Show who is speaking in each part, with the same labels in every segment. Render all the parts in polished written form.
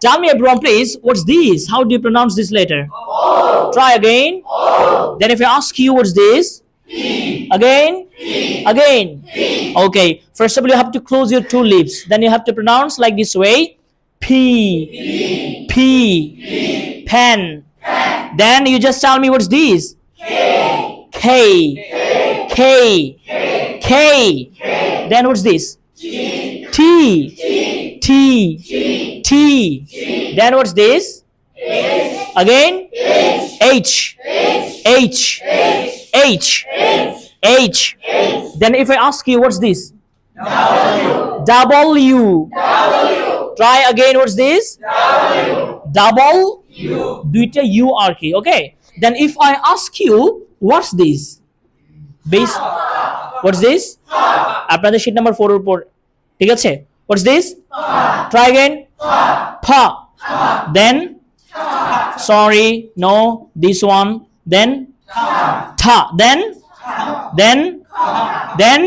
Speaker 1: Tell me, everyone, please, what's this? How do you pronounce this letter? Try again. Then if I ask you, what's this? Again? Again. Okay. First of all, you have to close your two lips. Then you have to pronounce like this way. P. P. Pen. Then you just tell me what's this? K. K. K. Then what's this? T. T. T. Then what's this? Again? H. H. H. H. Then if I ask you, what's this? W. Try again, what's this? Double দুইটা U আর কি, okay? Then if I ask you, what's this? Base. What's this? আপনাদের sheet number 4 এর উপর, ঠিক আছে? What's this? Try again. Pa. Then sorry, no, this one. Then ta. Then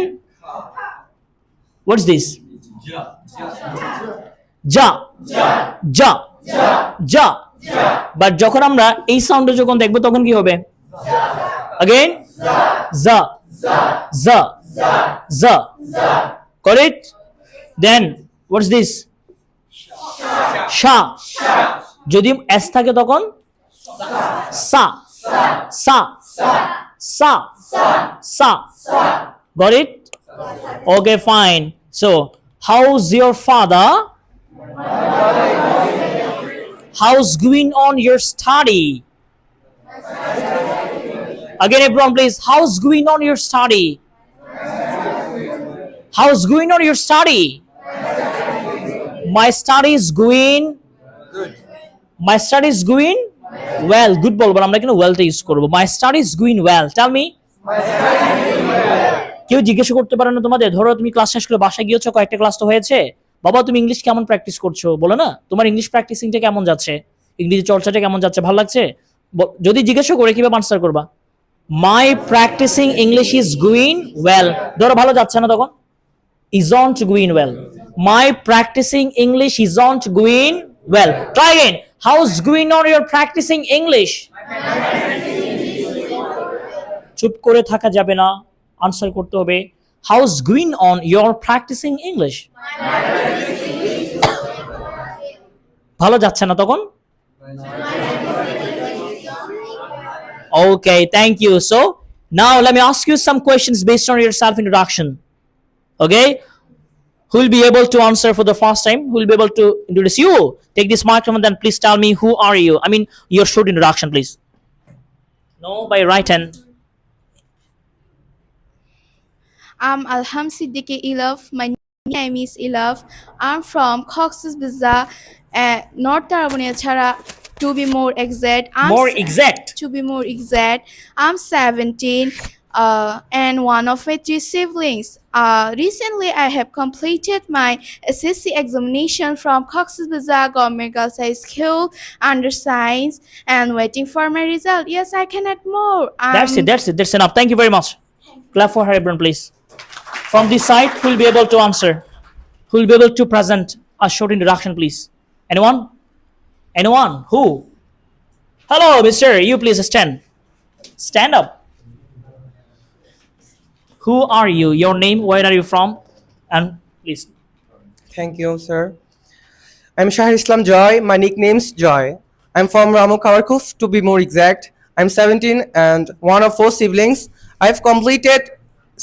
Speaker 1: what's this? Ja. Ja. Ja. But যখন আমরা এই সাউন্ডে যখন দেখব তখন কি হবে? Again? Za. Za. Za. Got it? Then what's this? Sha. যদি s থাকে তখন sa. Sa. Sa. Sa. Got it? Okay, fine. So, how's your father? How's going on your study? Again, everyone, please. How's going on your study? How's going on your study? My study is going good. My study is going well. Good বলবো আমরা কেন ওয়েলটা use করব? My study is going well. Tell me. My study is going well. কেউ জিজ্ঞাসা করতে পারে না তোমাদের, ধরো তুমি ক্লাস শেষ করে বাসায় গিয়েছো, কয়েকটা ক্লাস তো হয়েছে, বাবা তুমি ইংলিশ কেমন প্র্যাকটিস করছো, বলো না তোমার ইংলিশ প্র্যাকটিসিংটা কেমন যাচ্ছে, ইংরেজি চর্চাটা কেমন যাচ্ছে, ভালো লাগছে? যদি জিজ্ঞাসা করে কিভাবে আনসার করবা? My practicing English is going well. ধরো ভালো যাচ্ছে না তখন isn't going well. My practicing English isn't going well. Try again. How's going on your practicing English? চুপ করে থাকা যাবে না, আনসার করতে হবে। How's going on your practicing English? ভালো যাচ্ছে না তখন? Okay, thank you. So now let me ask you some questions based on your self introduction. Okay, who will be able to answer for the first time? Who will be able to introduce you? Take this microphone, then please tell me who are you. I mean your short introduction, please. No, by right hand.
Speaker 2: I'm Alham Siddiqui Ilaf. My name is Ilaf. I'm from Cox's Bazar, North Tarabania Chara. To be more exact, I'm 17. And one of my three siblings. Recently, I have completed my SSC examination from Cox's Bazar Government Girls High School under Science and waiting for my result. Yes, I can add more.
Speaker 1: That's enough. Thank you very much. Clap for her, everyone, please. From this side, who will be able to answer? Who will be able to present a short introduction, please? Anyone? Who? Hello, mister. You please stand up. Who are you? Your name? Where are you from? And please.
Speaker 3: Thank you, sir. I'm Shahir Islam Joy. My nickname's Joy. I'm from Ramu Kawarkuf, to be more exact. I'm 17 and one of 4 siblings. I've completed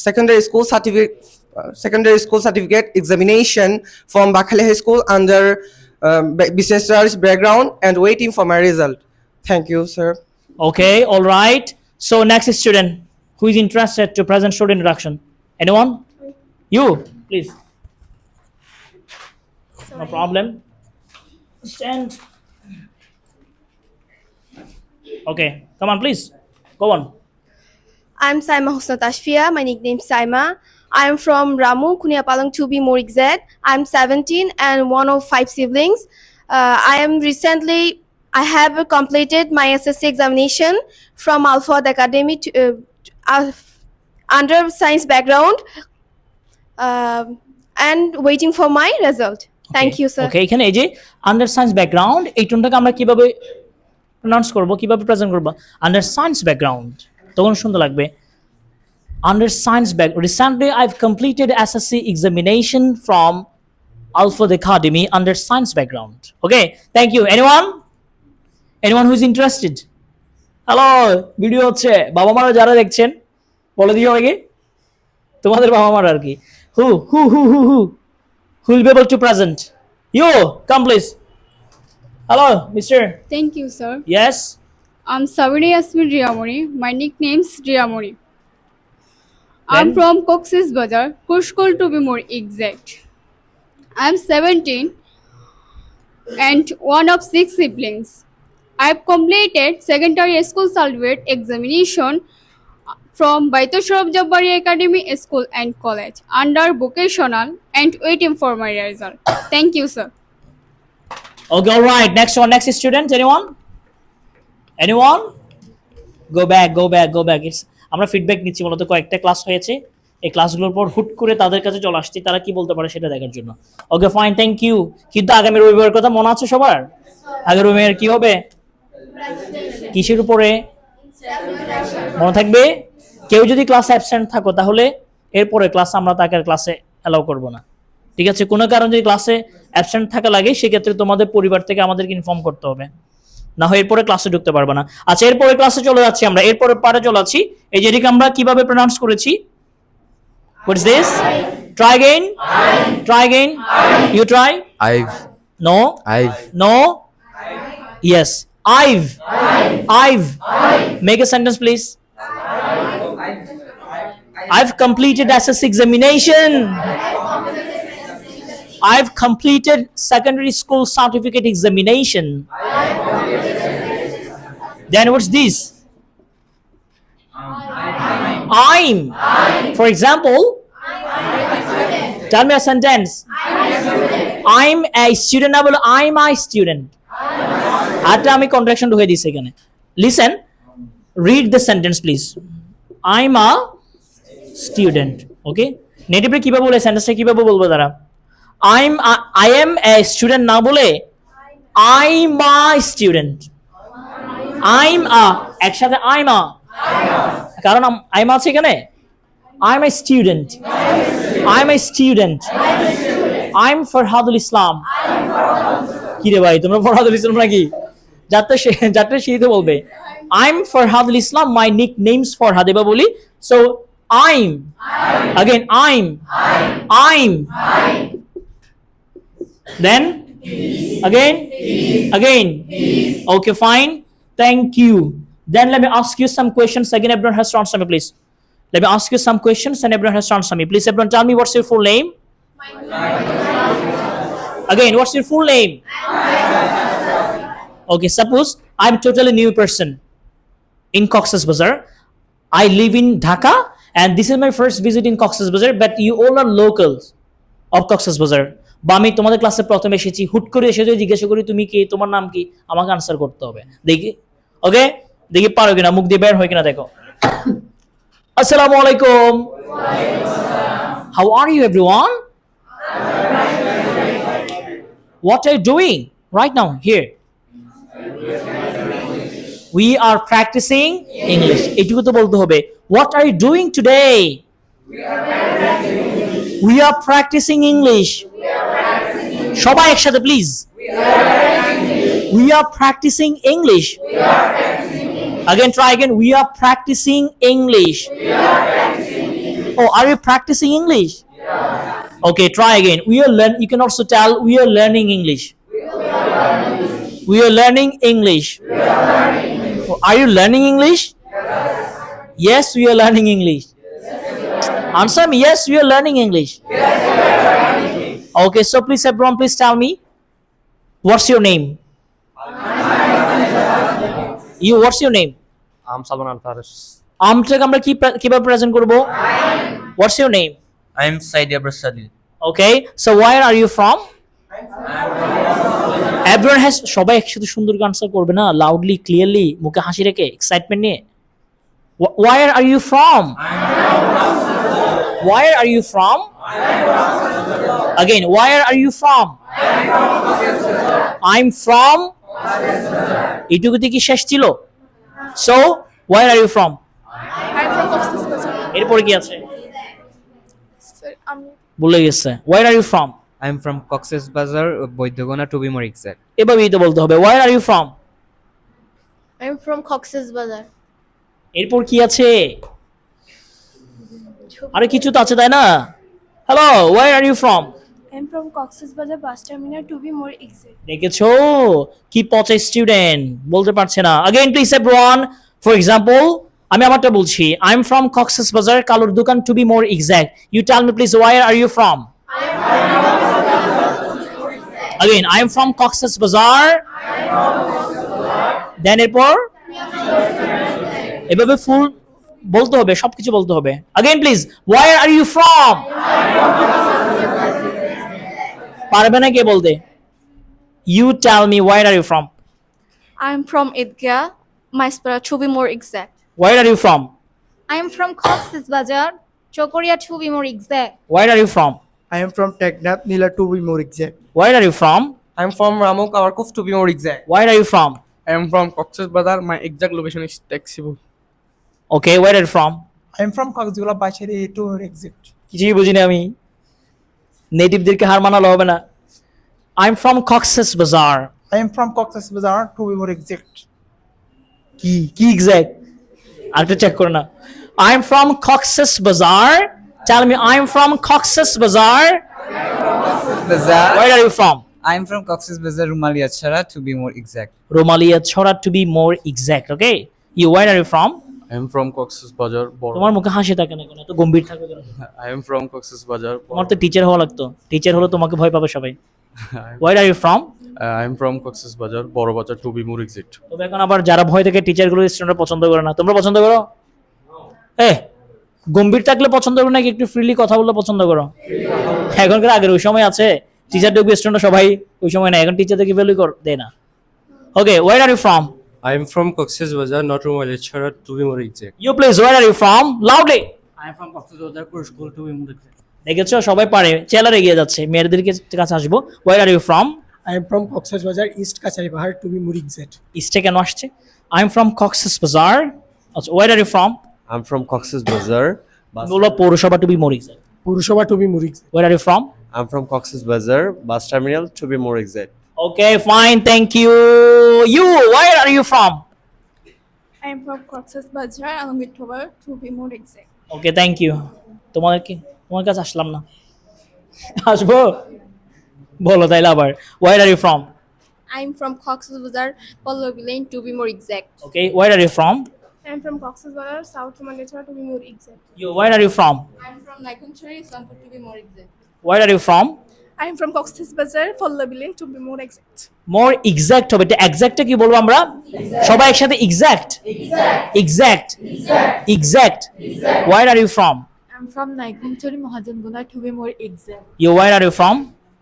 Speaker 3: secondary school certificate examination from Bakhali High School under business studies background and waiting for my result. Thank you, sir.
Speaker 1: Okay, all right. So next student. Who is interested to present short introduction? Anyone? You, please. Sorry. No problem. Stand. Okay, come on, please. Go on.
Speaker 2: I'm Saima Husna Tashfia. My nickname is Saima. I'm from Ramu, Kuniapalang to be more exact. I'm 17 and one of 5 siblings. I have completed my SSC examination from Alford Academy to under science background and waiting for my result. Thank you, sir.
Speaker 1: ওকে, এখানে এই যে under science background এই টোনটাকে আমরা কিভাবে pronounce করব, কিভাবে present করব? Under science background, তখন সুন্দর লাগবে। Under science background, recently I've completed SSC examination from Alfred Academy under science background. Okay, thank you. Anyone who is interested? Hello, video হচ্ছে, বাবা মারা যারা দেখছেন বলে দিও আগে তোমাদের বাবা মারা আর কি। Who will be able to present? You, come please. Hello, Mr.
Speaker 4: Thank you, sir.
Speaker 1: Yes.
Speaker 4: I'm Sabina Yasmin Riyamoni. My nickname's Riyamoni.
Speaker 1: Then?
Speaker 4: I'm from Cox's Bazar, Kushkol to be more exact. I'm 17 and one of 6 siblings. I've completed secondary school certificate examination from Baitoshrab Jabbari Academy School and College under vocational and waiting for my result. Thank you, sir.
Speaker 1: Okay, all right. Next one, next student. Anyone? Go back. আমরা feedback নিচ্ছি, মূলত কয়েকটা class হয়েছে, এই ক্লাসগুলোর পর হুট করে তাদের কাছে চলে আসছি, তারা কি বলতে পারে সেটা দেখার জন্য। Okay fine, thank you. কিন্তু আগামী রবিবারের কথা মনে আছে সবার? আগামী রবিবার কি হবে? কিসের উপরে মনে থাকবে? কেউ যদি ক্লাসে অ্যাবসেন্ট থাকো তাহলে এরপরে ক্লাস আমরা তাকে ক্লাসে অ্যালাউ করব না, ঠিক আছে? কোনো কারণ যদি ক্লাসে অ্যাবসেন্ট থাকা লাগে সেক্ষেত্রে তোমাদের পরিবার থেকে আমাদেরকে ইনফর্ম করতে হবে, না হয় এরপরে ক্লাসে ঢুকতে পারবে না। আচ্ছা, এরপরে ক্লাসে চলে যাচ্ছি আমরা, এরপরে পারে চলে যাচ্ছি। এই যেটিকে আমরা কিভাবে প্রনাউন্স করেছি? What is this? Try again. You try.
Speaker 5: I've.
Speaker 1: No
Speaker 5: I've.
Speaker 1: No yes. I've make a sentence please. I've completed SSC examination. I've completed secondary school certificate examination. Then what's this? I'm. For example, tell me a sentence. I'm a student. I'm a student. আটা আমি contraction ঢুকিয়ে দিয়েছি এখানে। Listen, read the sentence please. I'm a student. Okay? নেটিভে কিভাবে বলে সেন্টেন্সটা কিভাবে বলবো তারা? I am a student না বলে I'm a student. একসাথে I'm a, কারণ I'm আছে এখানে। I'm a student. I'm Farhadul Islam. কি রে ভাই, তোমরা ফরহাদুল ইসলাম নাকি? যাত্রা সেই তো বলবে I'm Farhadul Islam, my nickname's Farhad এবার বলি। So I'm then again. Okay, fine, thank you. Then let me ask you some questions again. Everyone has to answer me please. Let me ask you some questions and everyone has to answer me please. Everyone tell me what's your full name? Again, what's your full name? Okay, suppose I'm totally new person in Cox's Bazar. I live in Dhaka and this is my first visit in Cox's Bazar, but you all are locals of Cox's Bazar. বা আমি তোমাদের ক্লাসে প্রথমে এসেছি, হুট করে এসে যদি জিজ্ঞাসা করি তুমি কি, তোমার নাম কি, আমাকে আনসার করতে হবে। দেখি, ওকে, দেখি পারো কিনা, মুখ দিয়ে বের হয় কিনা দেখো। আসসালামু আলাইকুম। How are you everyone? What are you doing right now here? We are practicing English. এটুকু তো বলতে হবে। What are you doing today? We are practicing English. সবাই একসাথে please. We are practicing English. Again, try again. We are practicing English. Oh, are you practicing English? Okay, try again. You can also tell we are learning English. We are learning English. Oh, are you learning English? Yes, we are learning English. Answer me. Yes, we are learning English. Okay, so please everyone, please tell me what's your name? What's your name?
Speaker 5: I'm Salman Al Faris.
Speaker 1: আমটাকে আমরা কিভাবে present করব? What's your name?
Speaker 5: I'm Saidi Abrasali.
Speaker 1: Okay, so where are you from? Everyone has, সবাই একসাথে সুন্দর answer করবে না, loudly clearly, মুখে হাসি রেখে, এক্সাইটমেন্ট নিয়ে। Where are you from? Where are you from? Again, where are you from? I'm from এটুকুতে কি শেষ ছিল? So where are you from?
Speaker 2: I'm from Cox's Bazar.
Speaker 1: এরপরে কি আছে?
Speaker 2: Sir,
Speaker 1: ভুলে গেছে। Where are you from?
Speaker 6: I'm from Cox's Bazar, Boidogona to be more exact.
Speaker 1: এভাবেই তো বলতে হবে। Where are you from?
Speaker 2: I'm from Cox's Bazar.
Speaker 1: এরপর কি আছে? আরে কিছু তো আছে তাই না? Hello, where are you from?
Speaker 2: I'm from Cox's Bazar bus terminal to be more exact.
Speaker 1: দেখেছো কি পচা স্টুডেন্ট, বলতে পারছে না। Again please everyone, for example আমি আমারটা বলছি, I'm from Cox's Bazar কালুর দোকান to be more exact. You tell me please where are you from? Again I am from Cox's Bazar. Then এরপর এভাবে ফুল বলতে হবে, সবকিছু বলতে হবে। Again please, where are you from? পারবে না কে বলতে? You tell me where are you from?
Speaker 2: I'm from Idgah, Maispara to be more exact.
Speaker 1: Where are you from?
Speaker 7: I am from Cox's Bazar, Chokoria to be more exact.
Speaker 1: Where are you from?
Speaker 8: I am from Teknaf, Nila to be more exact.
Speaker 1: Where are you from?
Speaker 3: I'm from Ramu Kawarkov to be more exact.
Speaker 1: Where are you from?
Speaker 8: I am from Cox's Bazar. My exact location is Taxibu.
Speaker 1: Okay, where are you from?
Speaker 8: I am from Coxzula Bacheri to be more exact.
Speaker 1: কিছুই বুঝিনি আমি, নেটিভদেরকে হার মানালে হবে না। I'm from Cox's Bazar.
Speaker 8: I am from Cox's Bazar to be more exact.
Speaker 1: কি exact? আরেকটা check করে না। I'm from Cox's Bazar. Tell me I'm from Cox's Bazar.
Speaker 6: Bazar.
Speaker 1: Where are you from?
Speaker 6: I'm from Cox's Bazar, Rumalia Chara to be more exact.
Speaker 1: Romalia Chora to be more exact. Okay, you where are you from?
Speaker 9: I am from Cox's Bazar.
Speaker 1: তোমার মুখে হাসি থাকে না কেন, এত গম্ভীর থাকবে কেন?
Speaker 9: I am from Cox's Bazar.
Speaker 1: তোমার তো টিচার হওয়া লাগতো, টিচার হলো তোমাকে ভয় পাবে সবাই। Where are you from?
Speaker 9: I am from Cox's Bazar, Boro Bazar to be more exact.
Speaker 1: তবে এখন আবার যারা ভয় থেকে টিচার গুলো স্টুডেন্টরা পছন্দ করে না, তোমরা পছন্দ করো? গম্ভীর থাকলে পছন্দ করো নাকি একটু ফ্রিলি কথা বললে পছন্দ করো? এখনকার আগের ওই সময় আছে টিচার দেখবে স্টুডেন্টরা সবাই, ওই সময় না, এখন টিচারদেরকে ভ্যালু দেয় না। ওকে, where are you from?
Speaker 9: I am from Cox's Bazar, not Rumalia Chara to be more exact.
Speaker 1: You please, where are you from? Loudly.
Speaker 5: I am from Cox's Bazar, Kurskul to be more exact.
Speaker 1: দেখেছো সবাই পারে, chiller এগিয়ে যাচ্ছে। মেয়েদের কাছে আসবো। Where are you from?
Speaker 8: I am from Cox's Bazar, East Kachari Bahar to be more exact.
Speaker 1: ইস্টে কেন আসছে? I am from Cox's Bazar. আচ্ছা, where are you from?
Speaker 9: I'm from Cox's Bazar.
Speaker 1: বলো পৌরসভা to be more exact.
Speaker 8: Purushoba to be more exact.
Speaker 1: Where are you from?
Speaker 9: I'm from Cox's Bazar, bus terminal to be more exact.
Speaker 1: Okay, fine, thank you. You, where are you from?
Speaker 2: I'm from Cox's Bazar, Alamgir to be more exact.
Speaker 1: Okay, thank you. তোমার কাছে আসলাম না, আসবো? বলো তাইলে আবার। Where are you from?
Speaker 2: I'm from Cox's Bazar, Pallavi Lane to be more exact.
Speaker 1: Okay, where are you from?
Speaker 2: I'm from Cox's Bazar, South Mandatory to be more exact.
Speaker 1: You, where are you from?
Speaker 2: I'm from Naikunchari, Islampur to be more exact.
Speaker 1: Where are you from?
Speaker 2: I'm from Cox's Bazar, Pallavi Lane to be more exact.
Speaker 1: More exact হবে, এটা exactটা কি বলবো আমরা সবাই একসাথে? exact. Where are you from?
Speaker 2: I'm from Naikunchari, Mahajanguna to be more exact.
Speaker 1: You, where are you from?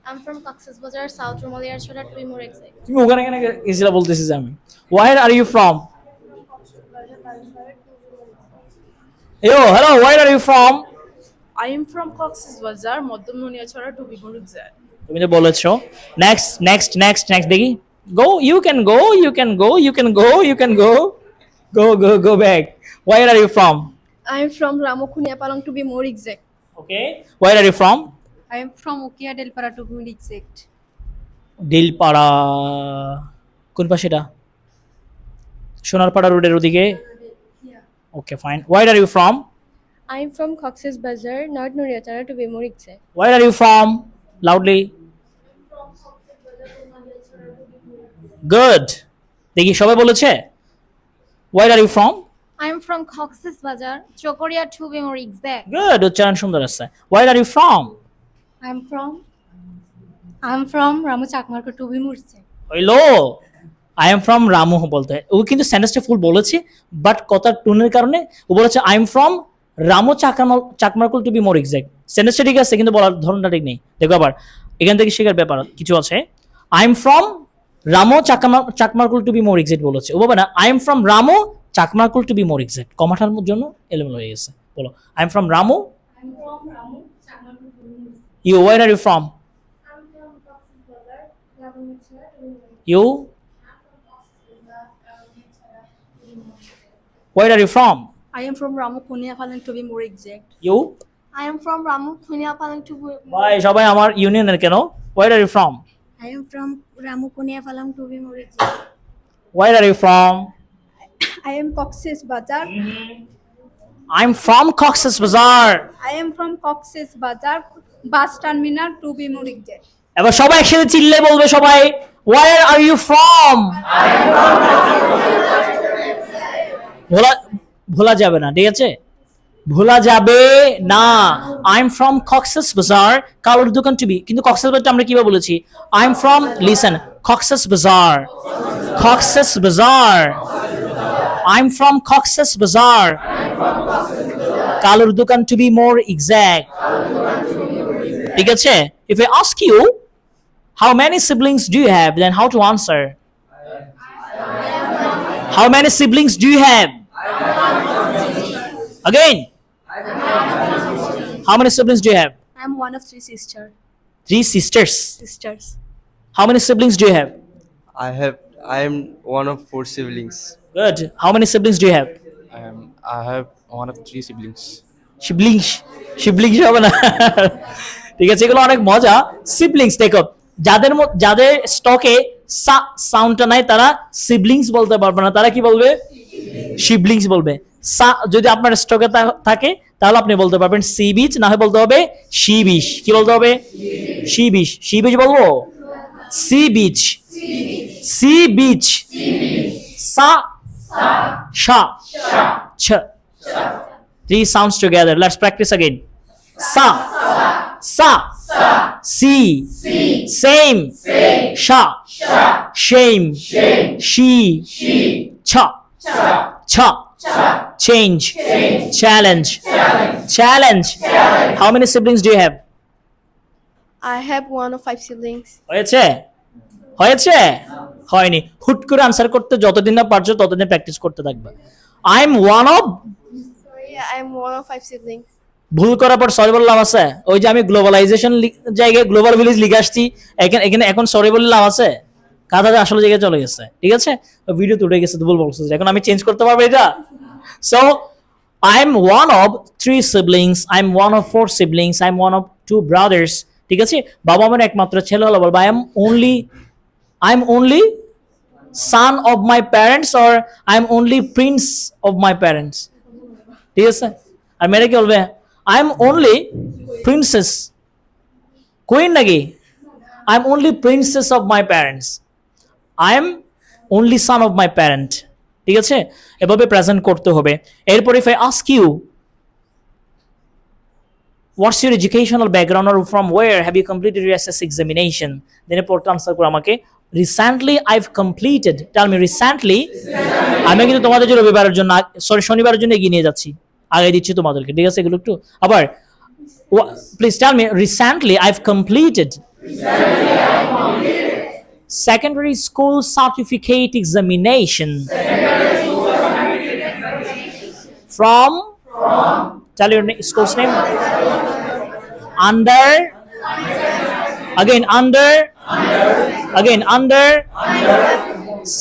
Speaker 2: I'm from Cox's Bazar, South Romalia Chora to be more exact.
Speaker 1: তুমি ওখানে কেন গেছিলা বলতেছিস আমি। Where are you from? Yo, hello, where are you from?
Speaker 2: I am from Cox's Bazar, Madhumnonia Chora to be more exact.
Speaker 1: তুমি তো বলেছো। next দেখি। Go, you can go back. Where are you from?
Speaker 2: I am from Ramokunia Palang to be more exact.
Speaker 1: Okay, where are you from?
Speaker 7: I am from Ukia del Para to be more exact.
Speaker 1: Dilpara কোন পাশে এটা? সোনারপাড়া রোডের ওদিকে? Okay, fine. Where are you from?
Speaker 2: I am from Cox's Bazar, North Noria Chora to be more exact.
Speaker 1: Where are you from? Loudly. Good. দেখি সবাই বলেছে। Where are you from?
Speaker 7: I am from Cox's Bazar, Chokoria to be more exact.
Speaker 1: Good, উচ্চারণ সুন্দর আছে। Where are you from?
Speaker 7: I'm from Ramu Chakmarko to be more exact.
Speaker 1: হইলো, I am from Ramu বলতে হয়। ও কিন্তু সেন্টেন্সটা ফুল বলেছে, বাট কথার টোনের কারণে ও বলেছে I am from Ramu Chakmarkul to be more exact. সেন্টেন্সটা ঠিক আছে কিন্তু বলার ধরনটা ঠিক নেই। দেখো আবার এখান থেকে শেখার ব্যাপার কিছু আছে। I am from Ramu Chakmarkul to be more exact বলেছে। ও বাবা না, I am from Ramu Chakmarkul to be more exact, কমাটার জন্য এলোমেলো হয়ে গেছে। বলো I am from Ramu. You, where are you from?
Speaker 2: I'm from Cox's Bazar,
Speaker 1: You? Where are you from?
Speaker 10: I am from Ramu Kunia Palang to be more exact.
Speaker 1: You?
Speaker 10: I am from Ramu Kunia Palang to be
Speaker 1: ভাই সবাই আমার ইউনিয়নের কেন? Where are you from?
Speaker 10: I am from Ramu Kunia Palang to be more exact.
Speaker 1: Where are you from?
Speaker 10: I am Cox's Bazar.
Speaker 1: I'm from Cox's Bazar.
Speaker 10: I am from Cox's Bazar bus terminal to be more exact.
Speaker 1: এবার সবাই একসাথে চিল্লে বলবে সবাই, Where are you from? ভোলা যাবে না, ঠিক আছে? ভোলা যাবে না। I'm from Cox's Bazar, কালোর দোকান টুবি। কিন্তু কক্সেস বাজারটা আমরা কিভাবে বলেছি? I'm from, listen, Cox's Bazar. Cox's Bazar. I'm from Cox's Bazar. কালোর দোকান to be more exact. ঠিক আছে? If I ask you, how many siblings do you have? Then how to answer? How many siblings do you have? Again. How many siblings do you have?
Speaker 10: I am one of three sisters.
Speaker 1: 3 sisters. How many siblings do you have?
Speaker 9: I am one of 4 siblings.
Speaker 1: Good. How many siblings do you have?
Speaker 8: I have one of 3 siblings.
Speaker 1: Siblings হবে না। ঠিক আছে, এগুলো অনেক মজা। Siblings দেখো, যাদের স্টকে সাউন্ডটা নাই তারা সিবলিংস বলতে পারবে না, তারা কি বলবে? সিবলিংস বলবে। যদি আপনার স্টকে থাকে তাহলে আপনি বলতে পারবেন সি বিচ, না হয় বলতে হবে সি বিচ। কি বলতে হবে? Sea beach. সি বিচ বলবো? Sea beach. Sea beach. সা শা ছ। 3 sounds together. Let's practice again. Sa si same sha shame she cha change challenge. How many siblings do you have?
Speaker 2: I have one of 5 siblings.
Speaker 1: হয়েছে? হয়নি। হুট করে answer করতে যতদিন না পারছো ততদিন প্র্যাকটিস করতে থাকবে। I'm one of,
Speaker 2: I am one of 5 siblings.
Speaker 1: ভুল করার পর সরি বললাম আছে? ওই যে আমি গ্লোবালাইজেশন জায়গায় গ্লোবাল ভিলেজ লিখে আসছি, এখানে এখন সরি বললাম আছে? কাঁথাতে আসলে জায়গায় চলে গেছে, ঠিক আছে? ভিডিও তো উঠে গেছে, ভুল বলছো, এখন আমি চেঞ্জ করতে পারবো এটা? So I'm one of 3 siblings, I'm one of 4 siblings, I'm one of 2 brothers. ঠিক আছে? বাবা আমার একমাত্র ছেলে হলো বলবো I'm only son of my parents, or I'm only prince of my parents. ঠিক আছে? আর মেয়েরা কি বলবে? I'm only princess. Queen নাকি? I'm only princess of my parents. I'm only son of my parent. ঠিক আছে? এভাবে প্রেজেন্ট করতে হবে। এরপর if I ask you, what's your educational background, or from where have you completed your SSC examination? Then এরপর answer করো আমাকে, recently I've completed. Tell me recently. আমি কিন্তু তোমাদের জন্য রবিবারের জন্য, সরি শনিবারের জন্য এগিয়ে নিয়ে যাচ্ছি, আগে দিচ্ছি তোমাদেরকে, ঠিক আছে? এগুলো একটু আবার please tell me, recently I've completed secondary school certificate examination from tell your school's name. Under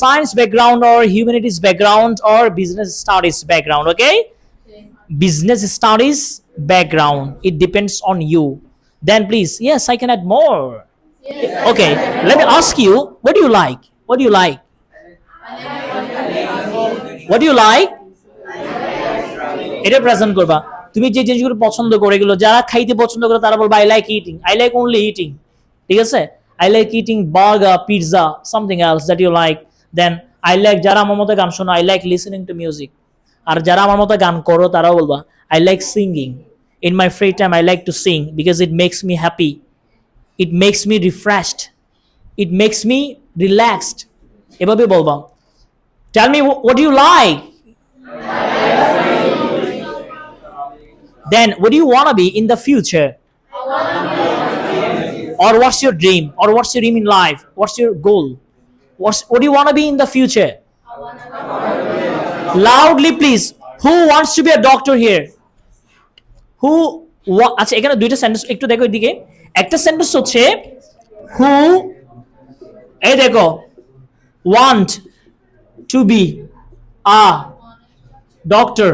Speaker 1: science background, or humanities background, or business studies background. Okay, business studies background, it depends on you. Then please, yes, I can add more. Okay, let me ask you, what do you like? What do you like? এটা present করবা। তুমি যে জিনিসগুলো পছন্দ করে, এগুলো যারা খাইতে পছন্দ করে তারা বলবা I like eating, I like only eating. ঠিক আছে? I like eating burger, pizza, something else that you like. Then I like, যারা আমার মতো গান শোনো, I like listening to music. আর যারা আমার মতো গান করো তারাও বলবা I like singing. In my free time I like to sing because it makes me happy. It makes me refreshed. It makes me relaxed. এভাবে বলবা। Tell me, what do you like? Then what do you want to be in the future? Or what's your dream? Or what's your dream in life? What's your goal? What do you want to be in the future? Loudly please. Who wants to be a doctor here? আচ্ছা, এখানে দুইটা sentence একটু দেখো এদিকে। একটা sentence হচ্ছে who, এই দেখো, want to be a doctor,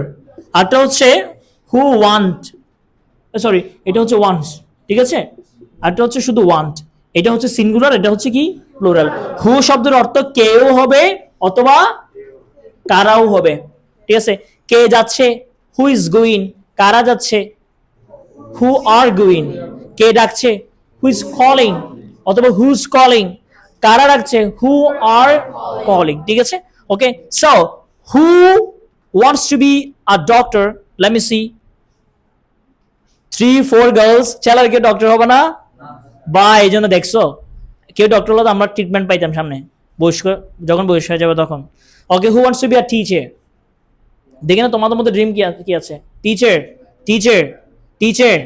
Speaker 1: আরটা হচ্ছে who want, সরি এটা হচ্ছে wants, ঠিক আছে, আরটা হচ্ছে শুধু want, এটা হচ্ছে সিঙ্গুলার, এটা হচ্ছে কি প্লুরাল। হু শব্দের অর্থ কেউ হবে অথবা কারাও হবে, ঠিক আছে। কে যাচ্ছে, হু ইজ গোয়িং, কারা যাচ্ছে, হু আর গোয়িং, কে ডাকছে, হু ইজ কলিং অথবা হু ইজ কলিং, কারা ডাকছে, হু আর কলিং, ঠিক আছে। Okay, so who wants to be a doctor, let me see 3-4 girls, ছেলের কেউ ডক্টর হবে না বা এই জন্য দেখছো কেউ ডক্টর হলো তো আমরা ট্রিটমেন্ট পাইতাম সামনে বয়স্ক, যখন বয়স হয়ে যাবে তখন। Okay, who wants to be a teacher, দেখে না তোমাদের মধ্যে ড্রিম কি আছে, টিচার টিচার টিচার,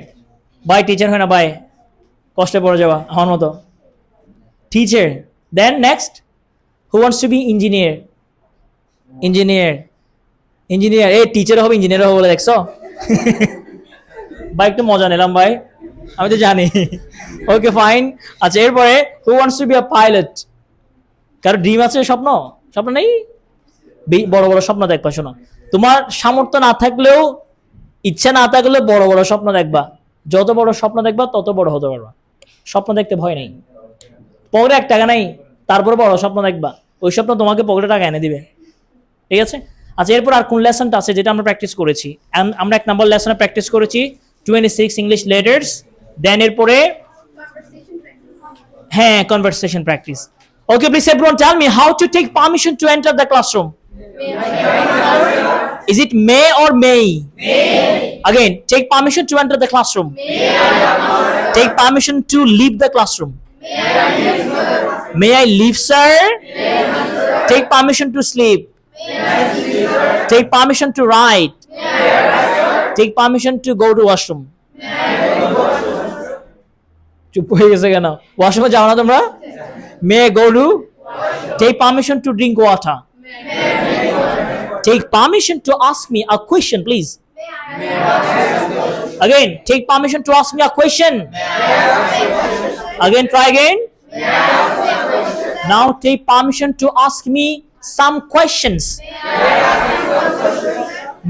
Speaker 1: বাই টিচার হয় না বাই, কষ্টে পড়ে যাওয়া আমার মতো, teacher. Then next, who wants to be engineer, engineer engineer, এই টিচার হবে ইঞ্জিনিয়ার হবে বলে দেখছো ভাই একটু মজা নিলাম ভাই, আমি তো জানি। ওকে ফাইন, আচ্ছা এরপরে হু wants to be a pilot, কারো ড্রিম আছে, স্বপ্ন, স্বপ্ন নেই, বড় বড় স্বপ্ন দেখবা। শোনো, তোমার সামর্থ্য না থাকলেও, ইচ্ছা না থাকলেও বড় বড় স্বপ্ন দেখবা, যত বড় স্বপ্ন দেখবা তত বড় হতে পারবা। স্বপ্ন দেখতে ভয় নেই, পকেটে 1 টাকা নেই তারপরে বড় স্বপ্ন দেখবা, ওই স্বপ্ন তোমাকে পকেটে টাকা এনে দিবে, ঠিক আছে। আচ্ছা এরপর আর কোন লেসনটা আছে যেটা আমরা প্র্যাকটিস করেছি? আমরা 1 নম্বর লেসনে প্র্যাকটিস করেছি 26 ইংলিশ লেটার্স, দেন এরপরে হ্যাঁ conversation practice. Okay, please everyone tell me how to take permission to enter the classroom. Is it may or may? May. Again, take permission to enter the classroom. May. Take permission to leave the classroom. May I leave, sir? Take permission to sleep. Take permission to write. Take permission to go to washroom. চুপ হয়ে গেছে কেন? ওয়াশরুমে যাও না তোমরা? May I go to? Take permission to drink water. Take permission to ask me a question, please. Again, take permission to ask me a question. Again, try again. Now take permission to ask me some questions.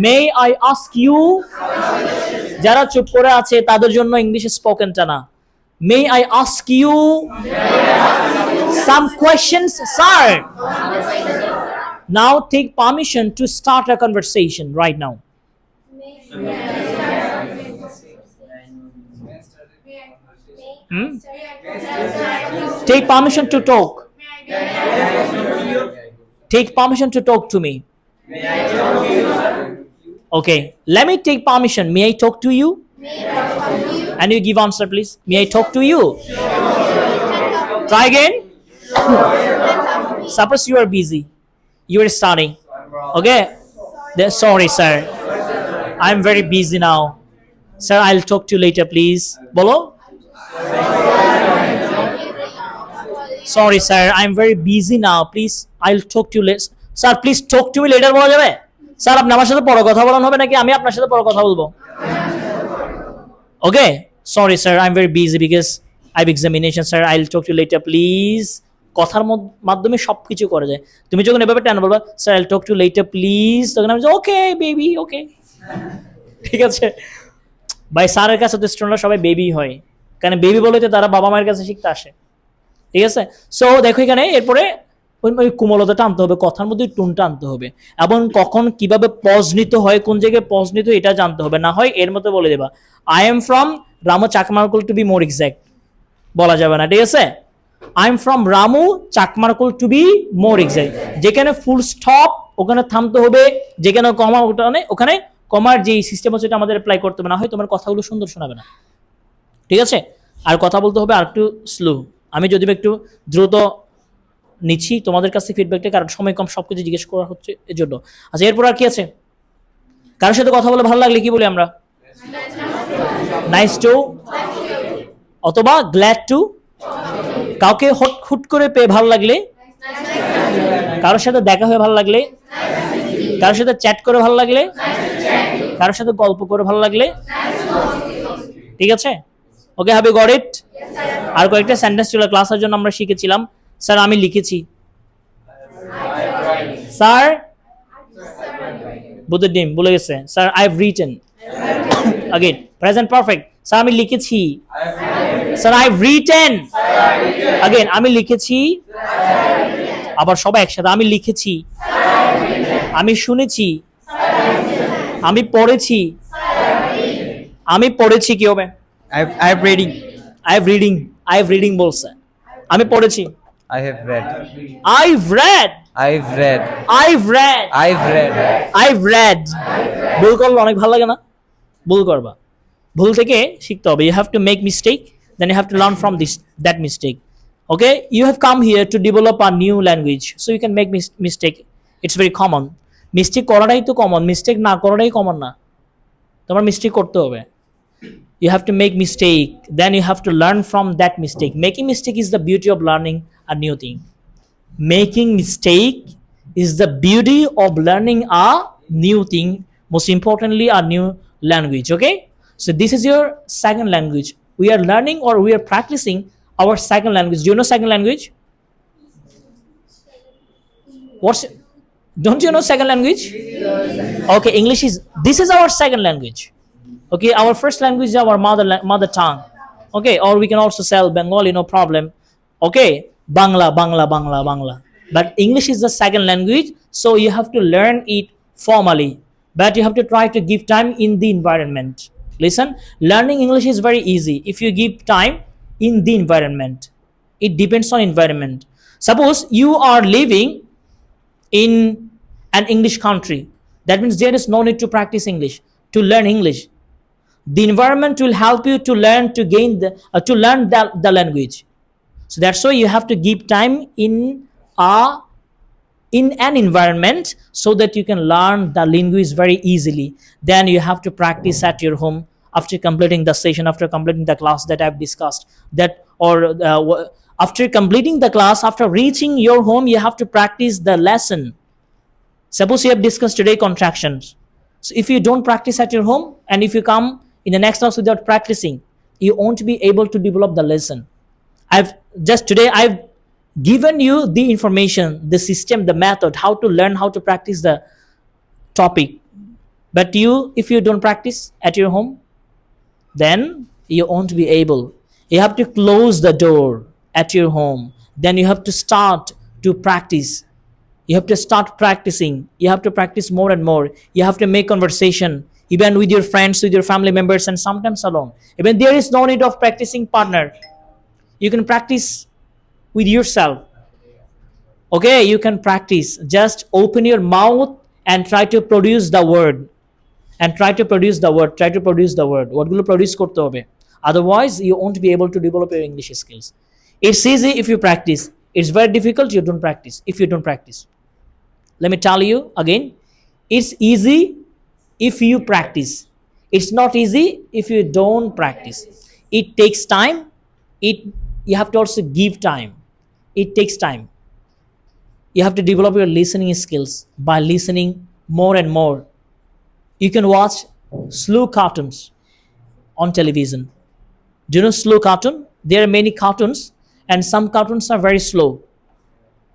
Speaker 1: May I ask you? যারা চুপ করে আছে তাদের জন্য ইংলিশে স্পোকেনটা না। May I ask you some questions, sir? Now take permission to start a conversation right now. Take permission to talk. Take permission to talk to me. Okay, let me take permission. May I talk to you? And you give answer, please. May I talk to you? Try again. Suppose you are busy. You are studying. Okay? Sorry, sir. I'm very busy now. Sir, I'll talk to you later, please. Bolo? Sorry, sir. I'm very busy now. Please, I'll talk to you later. Sir, please talk to me later. বলা যাবে? Sir আপনি আমার সাথে পরে কথা বলানো হবে নাকি আমি আপনার সাথে পরে কথা বলবো? Okay? Sorry, sir. I'm very busy because I have examination, sir. I'll talk to you later, please. কথার মাধ্যমে সবকিছু করা যায়। তুমি যখন এভাবে টেন বলবা স্যার আইল টক টু লেটার প্লিজ, তখন আমি ওকে বেবি ওকে, ঠিক আছে ভাই। স্যারের কাছে তো স্টুডেন্টরা সবাই বেবি হয়, কারণ বেবি বলে তো তারা বাবা মায়ের কাছে শিখতে আসে, ঠিক আছে। সো দেখো এখানে এরপরে ওই কোমলতাটা আনতে হবে, কথার মধ্যে টোনটা আনতে হবে, এবং কখন কিভাবে পজ নিতে হয়, কোন জায়গায় পজ নিতে হয় এটা জানতে হবে, না হয় এর মতো বলে দেবা I am from Ramu Chakmarkul to be more exact বলা যাবে না, ঠিক আছে। I am from Ramu Chakmarkul to be more exact. যেখানে ফুল স্টপ ওখানে থামতে হবে, যেখানে কমা ওখানে কমার যে সিস্টেম আছে এটা আমাদের অ্যাপ্লাই করতে হবে, না হয় তোমার কথাগুলো সুন্দর শোনাবে না, ঠিক আছে। আর কথা বলতে হবে আর একটু স্লো। আমি যদি একটু দ্রুত নিচ্ছি তোমাদের কাছে ফিডব্যাকটা, কারণ সময় কম, সবকিছু জিজ্ঞেস করা হচ্ছে এর জন্য। আচ্ছা এরপর আর কি আছে? কারোর সাথে কথা বলে ভালো লাগলে কি বলি আমরা? নাইস টু অথবা গ্ল্যাড টু। কাউকে হুট করে পেয়ে ভালো লাগলে, কারোর সাথে দেখা হয়ে ভালো লাগলে, কারোর সাথে চ্যাট করে ভালো লাগলে, কারোর সাথে গল্প করে ভালো লাগলে, ঠিক আছে। ওকে, হ্যাভ ইউ গট ইট? আর কয়েকটা সেন্টেন্স ছিল ক্লাসের জন্য আমরা শিখেছিলাম। স্যার আমি লিখেছি, স্যার বুদ্ধের ডিম বলে গেছে sir I have written again present perfect sir আমি লিখেছি sir I have written again আমি লিখেছি আবার সবাই একসাথে আমি লিখেছি আমি শুনেছি আমি পড়েছি আমি পড়েছি কি হবে
Speaker 6: I have reading.
Speaker 1: I have reading বলছে আমি পড়েছি
Speaker 6: I have read.
Speaker 1: I've read
Speaker 6: I've read.
Speaker 1: I've read
Speaker 6: I've read.
Speaker 1: I've read ভুল করলে অনেক ভালো লাগে না ভুল করবা ভুল থেকে শিখতে হবে you have to make mistake then you have to learn from that mistake okay you have come here to develop a new language so you can make mistake it's very common mistake করাটাই তো common mistake না করাটাই common না তোমার mistake করতে হবে you have to make mistake then you have to learn from that mistake making mistake is the beauty of learning a new thing making mistake is the beauty of learning a new thing most importantly a new language okay so this is your second language we are learning or we are practicing our second language do you know second language what's don't you know second language okay English is this is our second language okay our first language is our mother tongue okay or we can also sell Bengali no problem okay bangla but English is the second language so you have to learn it formally but you have to try to give time in the environment listen learning English is very easy if you give time in the environment it depends on environment suppose you are living in an English country that means there is no need to practice English to learn English the environment will help you to learn to gain to learn the language so that's why you have to give time in an environment so that you can learn the language very easily then you have to practice at your home after completing the session after completing the class that I've discussed that or after completing the class after reaching your home you have to practice the lesson suppose you have discussed today contractions so if you don't practice at your home and if you come in the next class without practicing you won't be able to develop the lesson I've given you the information the system the method how to learn how to practice the topic but if you don't practice at your home then you won't be able you have to close the door at your home then you have to start to practice you have to start practicing you have to practice more and more you have to make conversation even with your friends with your family members and sometimes alone even there is no need of practicing partner you can practice with yourself okay you can practice just open your mouth and try to produce the word try to produce the word whatগুলো produce করতে হবে otherwise you won't be able to develop your English skills it's easy if you practice it's very difficult if you don't practice let me tell you again it's easy if you practice it's not easy if you don't practice it takes time you have to also give time it takes time you have to develop your listening skills by listening more and more you can watch slow cartoons on television do you know slow cartoon there are many cartoons and some cartoons are very slow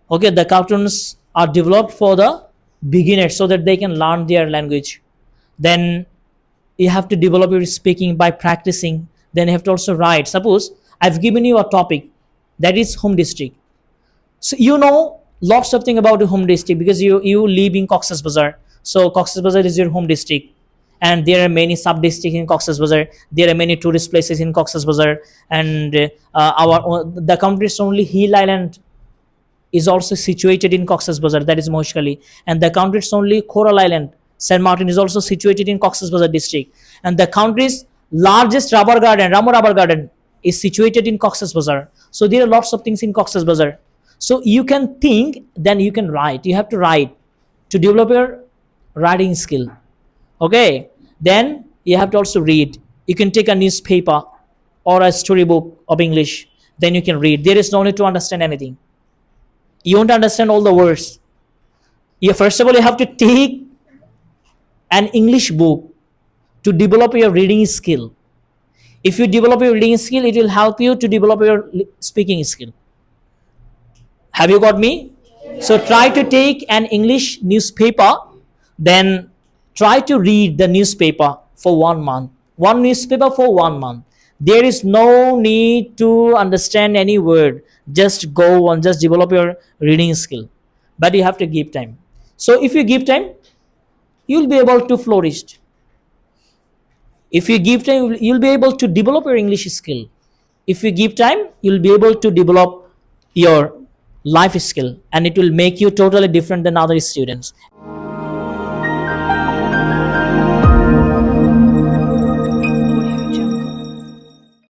Speaker 1: okay the cartoons are developed for the beginners so that they can learn their language then you have to develop your speaking by practicing then you have to also write suppose I've given you a topic that is home district so you know lots of things about the home district because you live in Cox's Bazar so Cox's Bazar is your home district and there are many sub districts in Cox's Bazar there are many tourist places in Cox's Bazar and the country's only hill island is also situated in Cox's Bazar that is Mohishkali and the country's only coral island St. Martin is also situated in Cox's Bazar district and the country's largest rubber garden Ramu rubber garden is situated in Cox's Bazar so there are lots of things in Cox's Bazar so you can think then you can write you have to write to develop your writing skill okay then you have to also read you can take a newspaper or a storybook of English then you can read there is no need to understand anything you won't understand all the words first of all you have to take an English book to develop your reading skill if you develop your reading skill it will help you to develop your speaking skill have you got me So try to take an English newspaper, then try to read the newspaper for 1 month. One newspaper for 1 month. There is no need to understand any word. Just go on, just develop your reading skill. But you have to give time. So if you give time, you'll be able to flourish. If you give time, you'll be able to develop your English skill. If you give time, you'll be able to develop your life skill, and it will make you totally different than other students.